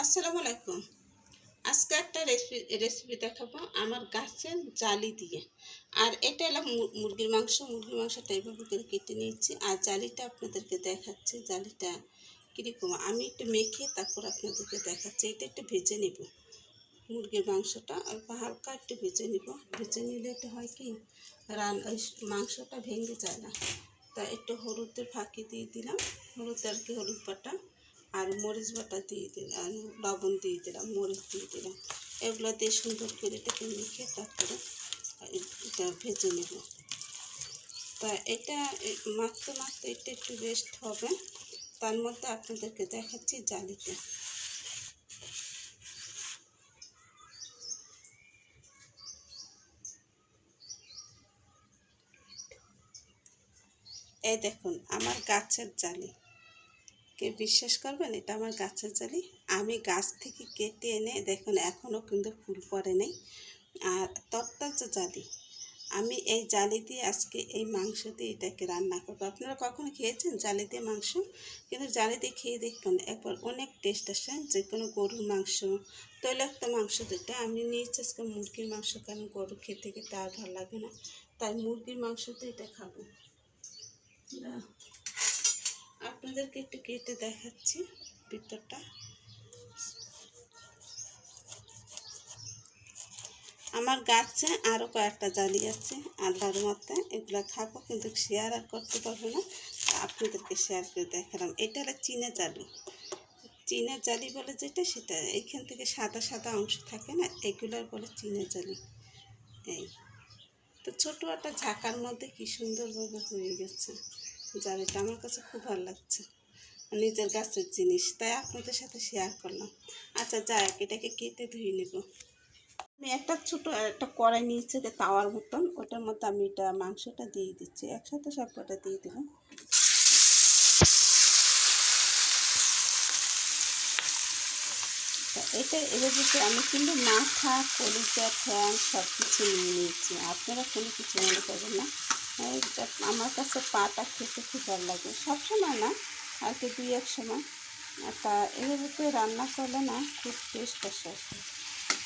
আসসালামু আলাইকুম। আজকে একটা রেসিপি দেখাবো আমার গাছের জালি দিয়ে। আর এটা হলো মুরগির মাংস। মুরগির মাংসটা এইভাবে করে কেটে নিয়েছি। আর জালিটা আপনাদেরকে দেখাচ্ছি, জালিটা কীরকম আমি একটু মেখে তারপর আপনাদেরকে দেখাচ্ছি। এটা একটু ভেজে নেব, মুরগির মাংসটা অল্প হালকা একটু ভেজে নেব। ভেজে নিলে এটা হয় কি ওই মাংসটা ভেঙে যায় না। তা একটু হলুদের ফাঁকি দিয়ে দিলাম, হলুদ আর কি হলুদ বাটা আর মরিচ বাটা দিয়ে দিলাম, আর লবণ দিয়ে দিলাম, মরিচ দিয়ে দিলাম। এগুলো দিয়ে সুন্দর করে এটাকে মেখে তারপরে এটা ভেজে নেব। তা এটা মাখতে মাখতে এটা একটু রেস্ট হবে। তার মধ্যে আপনাদেরকে দেখাচ্ছি জালিটা। এই দেখুন আমার গাছের জালি, কে বিশ্বাস করবেন এটা আমার গাছের জালি। আমি গাছ থেকে কেটে এনে দেখুন এখনও কিন্তু ফুল পড়ে নেই, আর তত্তাজা জালি। আমি এই জালি দিয়ে আজকে এই মাংস দিয়ে এটাকে রান্না করবো। আপনারা কখনো খেয়েছেন জালি দিয়ে মাংস? কিন্তু জালি দিয়ে খেয়ে দেখবেন একবার, অনেক টেস্ট আসে। যে কোনো গরুর মাংস, তৈলাক্ত মাংস যেটা আমি নিয়েছি আজকে মুরগির মাংস, কারণ গরু খেতে খেতে আর ভালো লাগে না, তাই মুরগির মাংস দিয়ে এটা খাবো। আপনাদেরকে একটু কেটে দেখাচ্ছি ভিতরটা। আমার গাছে আরও কয়েকটা জালি আছে আল্লাহর মতে, এগুলো খাবো কিন্তু শেয়ার আর করতে পারবো না, আপনাদেরকে শেয়ার করে দেখালাম। এটা হলো চীনা জালি। চীনা জালি বলে যেটা, সেটা এইখান থেকে সাদা সাদা অংশ থাকে না, এগুলোর বলে চীনা জালি। এই তো ছোটো একটা ঝাঁকার মধ্যে কি সুন্দরভাবে হয়ে গেছে জালিটা, আমার কাছে খুব ভালো লাগছে। নিজের গাছের জিনিস, তাই আপনাদের সাথে শেয়ার করলাম। আচ্ছা যাই, এটাকে কেটে ধুয়ে নেব। আমি একটা ছোটো একটা কড়াই নিয়েছি তাওয়ার মতন, ওটার মধ্যে আমি এটা মাংসটা দিয়ে দিচ্ছি, একসাথে সব কটা দিয়ে দিলাম। এটা এভাবে আমি কিন্তু মাথা, কলিজা, ঠ্যাং সব কিছু নিয়ে নিয়েছি, আপনারা কোনো কিছু মনে করবেন না। এটা আমার কাছে পাটা খেতে খুব ভালো লাগে, সবসময় না আর কি দুই এক সময়। তা এভাবে রান্না করলে না খুব টেস্ট আসে,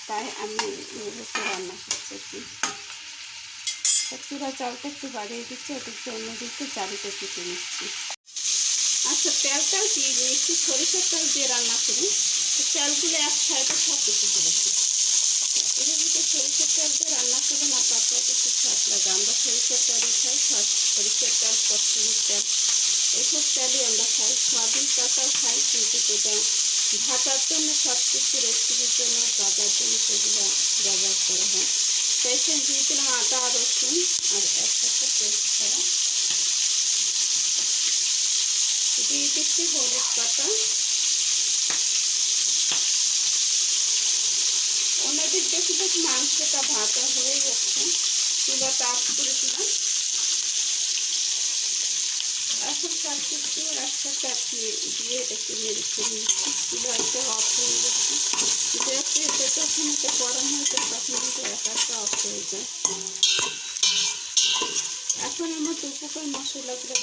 তাই আমি এভাবে রান্না করছি আর কি। চুলা চালটা একটু বাড়িয়ে দিচ্ছি, ওদিকে অন্যদিকে জালিটা কেটে নিচ্ছি। আচ্ছা তেলটাও দিয়ে দিয়েছি, সরিষার তেল দিয়ে রান্না করি, তেলগুলো এক সাইডে সব কিছু করেছি। এভাবে সরিষার তেল দিয়ে রান্না করলে না তরকারিটা খুব স্বাদ লাগে। আমরা সরিষার তেলই খাই, সরিষার তেল, পশ্চিমের তেল, এইসব তেলই আমরা খাই। সয়াবিন তেলটাও খাই, কিন্তু এটা ভাজার জন্য, সব কিছু রেসিপির জন্য, ভাজার জন্য সেগুলো ব্যবহার করা হয়। তাই সে দিয়ে দিলাম আদা, রসুন আর একসাথে পেস্ট করা, দিয়ে দিচ্ছি হলুদ বাটা। অন্যদিক দেখি মাংসটা ভাজা হয়ে গেছে, চুলাটা অফ করে দিলাম। এখন সব কিছু একসাথে দিয়ে এটাকে নেড়ে নিচ্ছি। চুলা একটা অফ হয়ে গেছে, যেহেতু এটা যখন এটা গরম হয়ে যায় তখন কিন্তু একা অফ হয়ে যায়। এখন আমার উপকার মশলাগুলো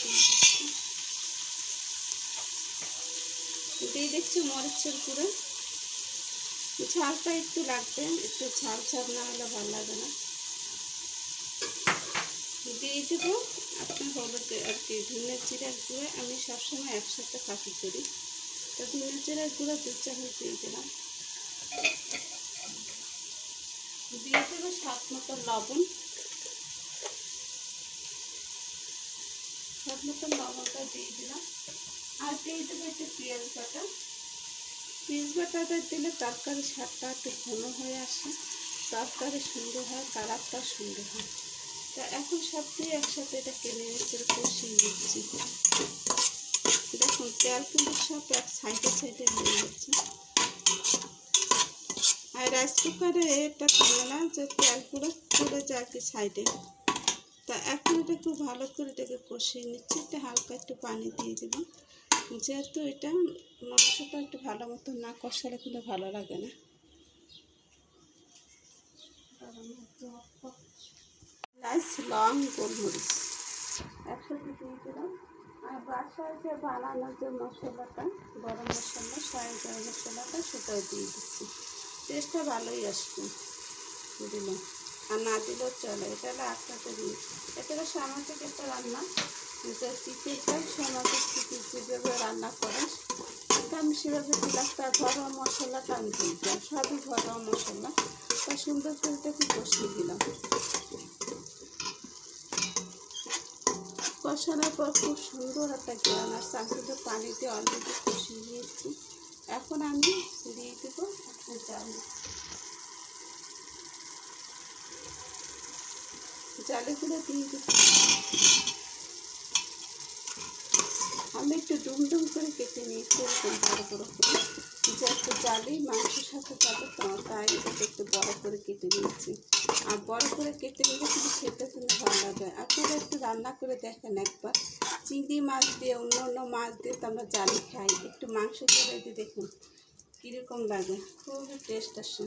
দিয়ে দিচ্ছি মরিচের গুঁড়ো। ঝালটা একটু লাগবে, একটু ঝাল ঝাল না হলে ভালো লাগে না। দিয়ে দেবো আপনার হলুদ আর কি ধনে জিরার গুঁড়ো, আমি সবসময় একসাথে ফাঁকি করি, তো ধনে জিরার গুঁড়ো 2 চামচ দিয়ে দিলাম। দিয়ে দেবো স্বাদ মতো লবণ, স্বাদ মতো লবণটা দিয়ে দিলাম। আর দিয়ে দেবো একটু পেঁয়াজ বাটা। পেঁয়াজ বাটাটা দিলে তরকারি স্বাদটা একটু ঘন হয়ে আসে, তরকারি সুন্দর হয়, কালারটা সুন্দর হয়। তা এখন সব দিয়ে একসাথে এটা নেড়ে করে কষিয়ে নিচ্ছি। দেখুন তেল কিন্তু সব এক সাইডে সাইডে হয়ে যাচ্ছে। আর রাইস কুকারে এটা থাকে না যে তেল পুরো পড়ে যায় কি সাইডে। তা এখন এটা খুব ভালো করে এটাকে কষিয়ে নিচ্ছি। এটা হালকা একটু পানি দিয়ে দেবো, যেহেতু এটা মাংসটা একটু ভালো মতো না কষালে কিন্তু ভালো লাগে না। রাইস, লং, গোলমরিচ একসাথে দিয়ে দিলাম। আর বাসায় যে বানানো যে মশলাটা, গরম মশলা, শাহি গরম মশলাটা, সেটাও দিয়ে দিচ্ছি। টেস্টটা ভালোই আসবে দিলাম। আর না দিলেও চলে, এটা হলো আপনাদের দিন। এটা হলো সামাজিক একটা রান্না, যে চিকেনটা সামাজিক চিকেন যেভাবে রান্না করেন এটা আমি সেভাবে দিলাম। তার ঘরোয়া মশলাটা আমি দিলাম, সবই ঘরোয়া মশলা। তা সুন্দর করে একটু কষিয়ে দিলাম। কষানোর পর খুব সুন্দর একটা গ্রান আসছে। আমি কিন্তু পানি দিয়ে অলরেডি কষিয়ে নিয়েছি। এখন আমি দিয়ে দেবো জালিগুলো দিয়ে দিচ্ছি। আমি একটু ডুমডুম করে কেটে নিয়েছি, এরকম বড় বড় করে, যে একটু জালি মাংসের সাথে যাবে তো, তাই এটাকে একটু বড় করে কেটে নিয়েছি। আর বড় করে কেটে নিলে কিন্তু খেতে কিন্তু ভালো লাগে। আপনারা একটু রান্না করে দেখেন একবার। চিংড়ি মাছ দিয়ে, অন্য অন্য মাছ দিয়ে তো আমরা জালি খাই, একটু মাংস করে দিয়ে দেখুন কীরকম লাগে, খুবই টেস্ট আসে।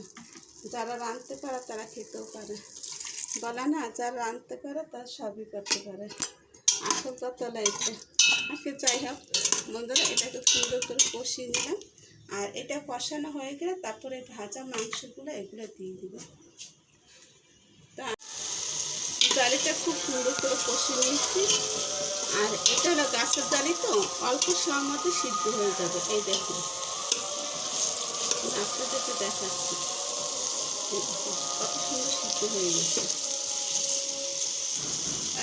যারা রাঁধতে পারে তারা খেতেও পারে। বলে না, যারা রাঁধতে পারে তারা সবই করতে পারে। আসল কথা হলো এটা। আজকে যাই হোক বন্ধুরা, এটাকে সুন্দর করে কষিয়ে নিলাম। আর এটা কষানো হয়ে গেলে তারপরে ভাজা মাংসগুলো এগুলো দিয়ে দিব। তা জালিটা খুব সুন্দর করে কষিয়ে নিয়েছি। আর এটা হলো গাছের জালি, তো অল্প সময়ের মধ্যে সিদ্ধ হয়ে যাবে। এই দেখুন, আপনাদেরকে দেখাচ্ছি কত সুন্দর সিদ্ধ হয়ে গেছে।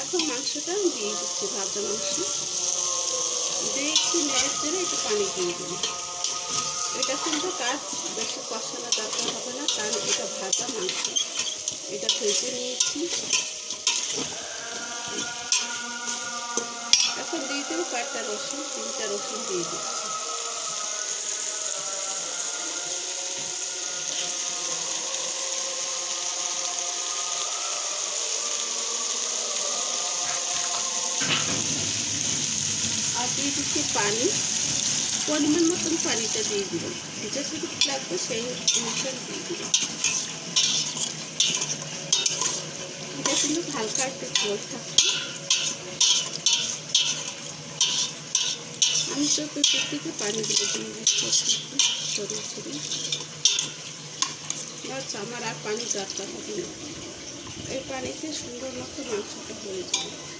এখন মাংসটা দিয়ে দিচ্ছি, ভাজা মাংস দিয়ে একটু নেড়ে চেড়ে একটু পানি দিয়ে দিই। এটা কিন্তু কাজ বেশি কষানো দরকার হবে না, কারণ এটা ভাজা মাংস। এটা ভেজে নিয়েছি। এখন দিয়ে দেবো কয়েকটা রসুন, 3টা রসুন দিয়ে দিচ্ছি। আর দিয়ে দিচ্ছি পানি, পরিমাণ মতন পানিটা দিয়ে দিব। যতটুকু লাগবে সেই অনুসারে দিয়ে দিব। এটা কিন্তু হালকা একটু ঝোল থাকবে। আমি চতুর্দিক থেকে পানি দিয়ে দিচ্ছি, ছড়িয়ে ছড়িয়ে। বাস, আমার আর পানি দরকার হবে না। এই পানিতে সুন্দর মতো মাংসটা হয়ে যাবে।